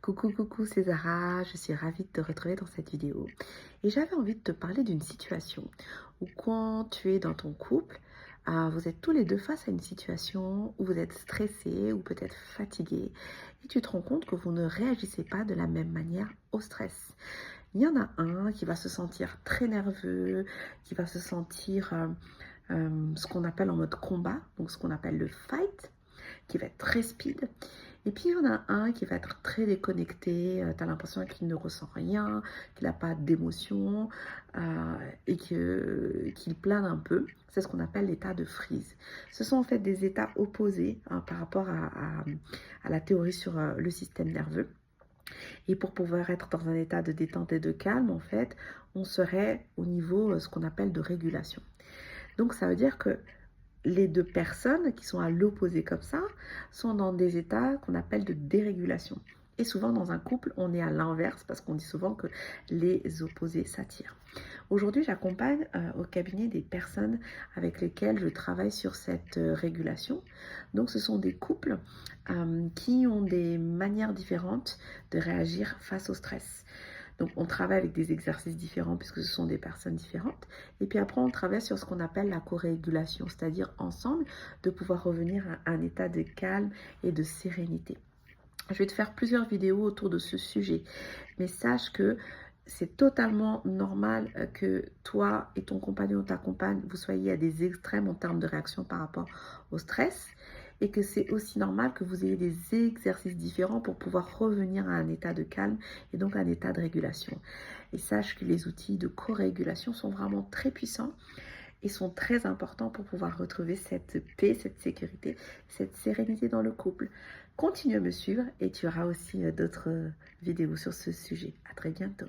Coucou, coucou, c'est Zara, je suis ravie de te retrouver dans cette vidéo. Et j'avais envie de te parler d'une situation où quand tu es dans ton couple, vous êtes tous les deux face à une situation où vous êtes stressé ou peut-être fatigué et tu te rends compte que vous ne réagissez pas de la même manière au stress. Il y en a un qui va se sentir très nerveux, qui va se sentir ce qu'on appelle en mode combat, donc ce qu'on appelle le fight, qui va être très speed. Et puis, il y en a un qui va être très déconnecté, tu as l'impression qu'il ne ressent rien, qu'il n'a pas d'émotion et qu'il plane un peu. C'est ce qu'on appelle l'état de freeze. Ce sont en fait des états opposés par rapport à la théorie sur le système nerveux. Et pour pouvoir être dans un état de détente et de calme, en fait, on serait au niveau ce qu'on appelle de régulation. Donc, ça veut dire que les deux personnes qui sont à l'opposé comme ça sont dans des états qu'on appelle de dérégulation. Et souvent dans un couple, on est à l'inverse parce qu'on dit souvent que les opposés s'attirent. Aujourd'hui, j'accompagne au cabinet des personnes avec lesquelles je travaille sur cette régulation. Donc ce sont des couples qui ont des manières différentes de réagir face au stress. Donc, on travaille avec des exercices différents puisque ce sont des personnes différentes. Et puis après, on travaille sur ce qu'on appelle la co-régulation, c'est-à-dire ensemble de pouvoir revenir à un état de calme et de sérénité. Je vais te faire plusieurs vidéos autour de ce sujet, mais sache que c'est totalement normal que toi et ton compagnon ou ta compagne, vous soyez à des extrêmes en termes de réaction par rapport au stress et que c'est aussi normal que vous ayez des exercices différents pour pouvoir revenir à un état de calme et donc un état de régulation. Et sache que les outils de co-régulation sont vraiment très puissants et sont très importants pour pouvoir retrouver cette paix, cette sécurité, cette sérénité dans le couple. Continue à me suivre et tu auras aussi d'autres vidéos sur ce sujet. À très bientôt.